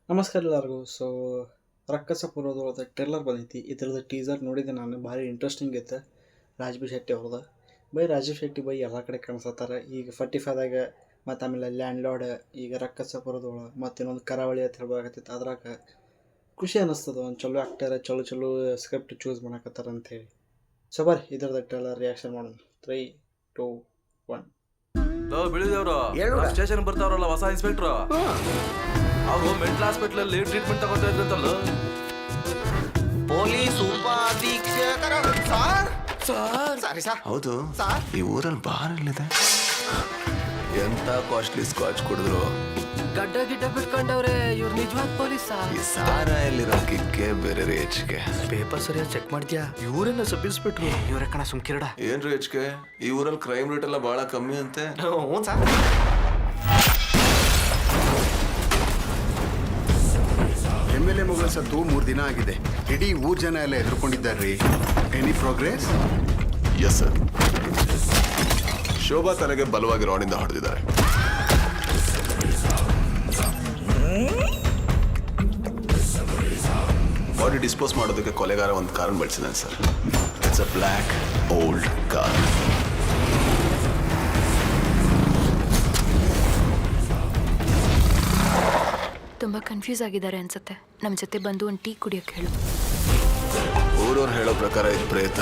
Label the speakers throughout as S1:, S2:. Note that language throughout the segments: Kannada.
S1: ನಮಸ್ಕಾರ ಎಲ್ಲರಿಗೂ. ರಕ್ಕಸ ಪೂರ್ವದೊಳದ ಟ್ರೇಲರ್ ಬಂದೈತಿ. ಇದರದ ಟೀಸರ್ ನೋಡಿದೆ ನಾನು. ಭಾರಿ ಇಂಟ್ರೆಸ್ಟಿಂಗ್ ಐತೆ. ರಾಜ್ಬಿ ಶೆಟ್ಟಿ ಅವ್ರದ ರಾಜೀವ್ ಶೆಟ್ಟಿ ಎಲ್ಲ ಕಡೆ ಕಾಣಿಸ್ತಾರೆ. ಈಗ 45ದಾಗ ಮತ್ತು ಆಮೇಲೆ ಲ್ಯಾಂಡ್ ಲಾರ್ಡ್, ಈಗ ರಕ್ಕಸ ಪೂರ್ವದೊಳ ಮತ್ತು ಇನ್ನೊಂದು ಕರಾವಳಿ ಅಂತ ಹೇಳ್ಬೇಕಾಗತ್ತೈತೆ. ಅದ್ರಾಗ ಖುಷಿ ಅನ್ನಿಸ್ತದ. ಒಂದು ಚಲೋ ಆಕ್ಟರ್, ಚಲೋ ಸ್ಕ್ರಿಪ್ಟ್ ಚೂಸ್ ಮಾಡಕತ್ತಾರ ಅಂಥೇಳಿ. ಬರ್ರಿ ಇದ್ರದ ಟ್ರೇಲರ್ ರಿಯಾಕ್ಷನ್ ಮಾಡೋಣ. 3, 2, 1.
S2: ಬಿಳಿದವ್ರು ಸ್ಟೇಷನ್ ಬರ್ತಾವ್ರಲ್ಲ ಹೊಸ ಇನ್ಸ್ಪೆಕ್ಟರ್, ಅವರು ಮೆಂಟಲ್ ಹಾಸ್ಪಿಟಲ್ ಅಲ್ಲಿ ಟ್ರೀಟ್ಮೆಂಟ್ ತಗೋತಾ ಇದ್ರಂತಲ್ಲ.
S3: ಪೊಲೀಸ್ ಉಪ ಅಧೀಕ್ಷಕರ ಸರ್.
S4: ಹೌದು ಈ ಊರಲ್ಲಿ ಬಾರ್ ಎಲ್ಲಿದೆ? ಎಂತ ಕಾಸ್ಟ್ಲಿ ಸ್ಕಾಚ್ ಕುಡಿದ್ರು
S5: ಗಡ್ಡ ಗಿಡ್ಡ ಬಿಟ್ಕೊಂಡವ್ರೆ ಇವ್ರು ನಿಜವಾದ ಪೊಲೀಸ್.
S4: ಈ ಸಾರ ಎಲ್ಲಿರೋ ಕಿಕ್ಕೆ ಬೇರೆ ರೇಚ್ಗೆ.
S5: ಪೇಪರ್ ಸರಿಯಾಗಿ ಚೆಕ್ ಮಾಡ್ತೀಯಾ? ಇವರೇನ ಸಬ್ ಇನ್ಸ್ಪೆಕ್ಟ್ರು? ಇವರೇ ಕಣ ಸುಮ್ಕಿರಡ.
S4: ಏನ್ ರೇಚ್ಗೆ? ಈ ಊರಲ್ಲಿ ಕ್ರೈಮ್ ರೇಟ್ ಎಲ್ಲ ಬಹಳ ಕಮ್ಮಿ ಅಂತೆ.
S3: ಹ್ಞೂ ಸರ್.
S6: MLA ಮೊಬೈಲ್ ಸತ್ತು 3 ದಿನ ಆಗಿದೆ. ಇಡೀ ಊರ್ ಜನ ಎಲ್ಲ ಎದುರ್ಕೊಂಡಿದ್ದಾರ್ರಿ. Any progress?
S4: Yes sir. Shobha ತಲೆಗೆ ಬಲವಾಗಿ ರಾಡಿಂದ ಹೊಡೆದಿದ್ದಾರೆ. ಬಾಡಿ ಡಿಸ್ಪೋಸ್ ಮಾಡೋದಕ್ಕೆ ಕೊಲೆಗಾರ ಒಂದು ಕಾರನ್ನು ಬಳಸಿದ್ದಾನೆ sir. It's a black old car.
S7: ತುಂಬ ಕನ್ಫ್ಯೂಸ್ ಆಗಿದ್ದಾರೆ ಅನ್ಸುತ್ತೆ. ನಮ್ಮ ಜೊತೆ ಬಂದು ಒಂದು ಟೀ ಕುಡಿಯೋಕೆ ಹೇಳು.
S4: ಊರವ್ರು ಹೇಳೋ ಪ್ರಕಾರ ಇದು ಪ್ರೇತ,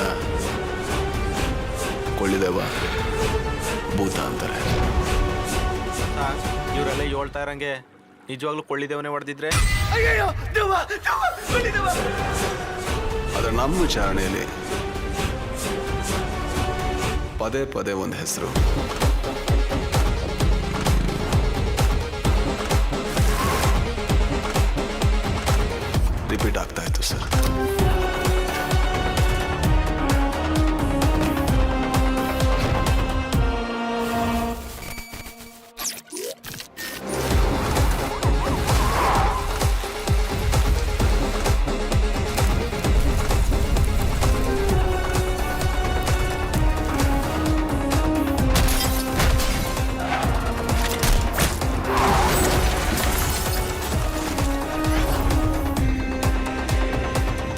S4: ಕೊಳ್ಳಿದೇವ, ಭೂತ ಅಂತಾರೆ.
S2: ಇವರೆಲ್ಲ ಹೇಳ್ತಾ ಇರಂಗೆ ನಿಜವಾಗ್ಲೂ ಕೊಳ್ಳಿದೇವನೇ ಹೊಡೆದಿದ್ರೆ,
S4: ಆದ್ರೆ ನಮ್ಮ ವಿಚಾರಣೆಯಲ್ಲಿ ಪದೇ ಪದೇ ಒಂದು ಹೆಸರು ರಿಪೀಟ್ ಆಗ್ತಾ ಇತ್ತು ಸರ್.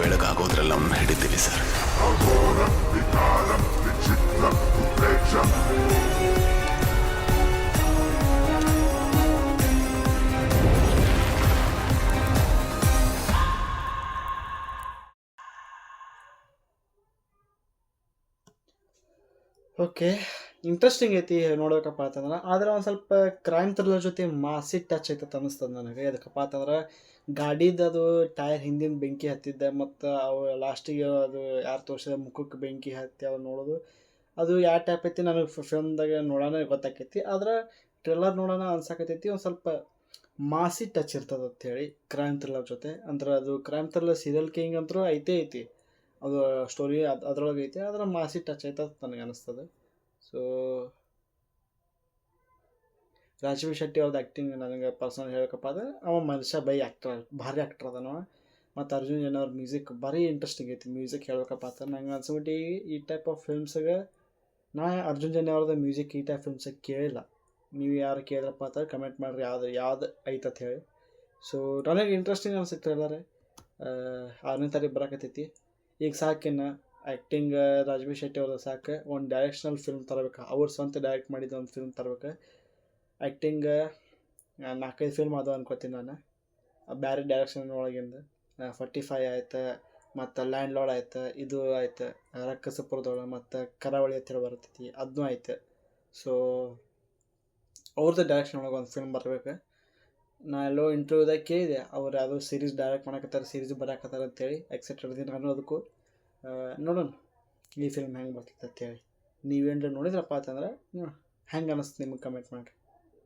S4: ಬೆಳಗಾಗೋದ್ರಲ್ಲಿ ಅವನ್ನ ಹಿಡಿತೀವಿ ಸರ್.
S1: ಓಕೆ, ಇಂಟ್ರೆಸ್ಟಿಂಗ್ ಐತಿ ನೋಡ್ಬೇಕಪ್ಪ ಅಂತಂದ್ರೆ. ಆದ್ರೆ ಒಂದು ಸ್ವಲ್ಪ ಕ್ರೈಮ್ ಥ್ರಿಲ್ಲರ್ ಜೊತೆ ಮಾಸಿ ಟಚ್ ಐತತ್ ಅನ್ನಿಸ್ತದೆ ನನಗೆ. ಅದಕ್ಕಪ್ಪ ಅಂತಂದ್ರೆ ಗಾಡಿದು ಅದು ಟೈರ್ ಹಿಂದಿನ ಬೆಂಕಿ ಹತ್ತಿದ್ದೆ, ಮತ್ತು ಅವು ಲಾಸ್ಟಿಗೆ ಅದು ಯಾರು ತೋರಿಸಿದ ಮುಖಕ್ಕೆ ಬೆಂಕಿ ಹತ್ತಿ ಅವು ನೋಡೋದು, ಅದು ಯಾವ ಟೈಪ್ ಐತಿ ನನಗೆ ಫಿಲ್ಮ್ದಾಗ ನೋಡೋಣ ಗೊತ್ತಾಕೈತಿ. ಆದ್ರೆ ಟ್ರೇಲರ್ ನೋಡೋಣ ಅನ್ಸಾಕತೈತಿ ಒಂದು ಸ್ವಲ್ಪ ಮಾಸಿ ಟಚ್ ಇರ್ತದೆ ಅಂಥೇಳಿ ಕ್ರೈಮ್ ಥ್ರಿಲ್ಲರ್ ಜೊತೆ. ಅಂದ್ರೆ ಅದು ಕ್ರೈಮ್ ಥ್ರಿಲ್ಲರ್ ಸೀರಿಯಲ್ ಕಿಂಗ್ ಅಂತೂ ಐತಿ ಅದು ಸ್ಟೋರಿ ಅದ್ರೊಳಗೆ ಐತಿ. ಆದ್ರೆ ಮಾಸಿ ಟಚ್ ಐತದ ನನಗೆ ಅನಿಸ್ತದೆ. ರಾಜೀವ್ ಶೆಟ್ಟಿ ಅವ್ರದ್ದು ಆ್ಯಕ್ಟಿಂಗ್ ನನಗೆ ಪರ್ಸನಲ್ ಹೇಳಬೇಕಪ್ಪ ಅಂದ್ರೆ ಅವ ಮನುಷ್ಯ ಭಾರಿ ಆ್ಯಕ್ಟರ್ ಅದನವ. ಮತ್ತು ಅರ್ಜುನ್ ಜನ್ಯ ಅವ್ರ ಮ್ಯೂಸಿಕ್ ಭಾರಿ ಇಂಟ್ರೆಸ್ಟಿಂಗ್ ಐತಿ. ಮ್ಯೂಸಿಕ್ ಹೇಳ್ಬೇಕಪ್ಪ ಅಂತ ನಂಗೆ ಅನ್ಸ್ಬಿಟ್ಟು ಈ ಟೈಪ್ ಆಫ್ ಫಿಲ್ಮ್ಸ್ಗೆ ನಾ ಅರ್ಜುನ್ ಜನ್ಯ ಅವ್ರದ್ದು ಮ್ಯೂಸಿಕ್ ಈ ಟೈಪ್ ಫಿಲ್ಮ್ಸಿಗೆ ಕೇಳಿಲ್ಲ. ನೀವು ಯಾರು ಕೇಳಿದ್ರಪ್ಪ ಅಂತ ಕಮೆಂಟ್ ಮಾಡಿರಿ ಯಾವ್ದು ಐತತ್ ಹೇಳಿ. ನನಗೆ ಇಂಟ್ರೆಸ್ಟಿಂಗ್ ಅನ್ಸುತ್ತೆ ಎಲ್ಲರೇ. 6ನೇ ತಾರೀಕು ಬರೋಕತ್ತೈತಿ. ಈಗ ಸಾಕಿನ್ನ ಆ್ಯಕ್ಟಿಂಗ್ ರಾಜ್ಬಿ ಶೆಟ್ಟಿ ಅವ್ರದ್ದು ಸಾಕು. ಒಂದು ಡೈರೆಕ್ಷನಲ್ ಫಿಲ್ಮ್ ತರಬೇಕು, ಅವ್ರು ಸ್ವಂತ ಡೈರೆಕ್ಟ್ ಮಾಡಿದ ಒಂದು ಫಿಲ್ಮ್ ತರಬೇಕು. ಆ್ಯಕ್ಟಿಂಗ್ 4-5 ಫಿಲ್ಮ್ ಅದು ಅನ್ಕೋತೀನಿ ನಾನು, ಬೇರೆ ಡೈರೆಕ್ಷನ್ ಒಳಗಿಂದ. 45 ಆಯ್ತು, ಮತ್ತು ಲ್ಯಾಂಡ್ ಲಾರ್ಡ್ ಆಯ್ತು, ಇದು ಆಯ್ತು ರಕ್ಕಸಪುರದೊಳಗೆ, ಮತ್ತು ಕರಾವಳಿ ಅಂತ ಹೇಳಿ ಬರ್ತೈತಿ, ಅದನ್ನೂ ಆಯ್ತು. ಅವ್ರದ್ದು ಡೈರೆಕ್ಷನ್ ಒಳಗೆ ಒಂದು ಫಿಲ್ಮ್ ಬರಬೇಕು. ನಾ ಎಲ್ಲೋ ಇಂಟರ್ವ್ಯೂದಾಗ ಕೇಳಿದೆ, ಅವ್ರು ಯಾವುದೋ ಸೀರೀಸ್ ಡೈರೆಕ್ಟ್ ಮಾಡಕತ್ತಾರೆ, ಸೀರೀಸ್ ಬರೋಕತ್ತಾರೆ ಅಂತೇಳಿ ಎಕ್ಸೆಪ್ಟೆಡ್ ನಾನು ಅದಕ್ಕೂ ನೋಡೋಣ ಈ ಫಿಲ್ಮ್ ಹೆಂಗೆ ಬರ್ತೈತೆ ಅಂತೇಳಿ. ನೀವೇನಾರ ನೋಡಿದ್ರಪ್ಪ ಅಂತಂದ್ರೆ ಹೆಂಗೆ ಅನ್ನಿಸ್ತು ನಿಮಗೆ ಕಮೆಂಟ್ ಮಾಡಿರಿ.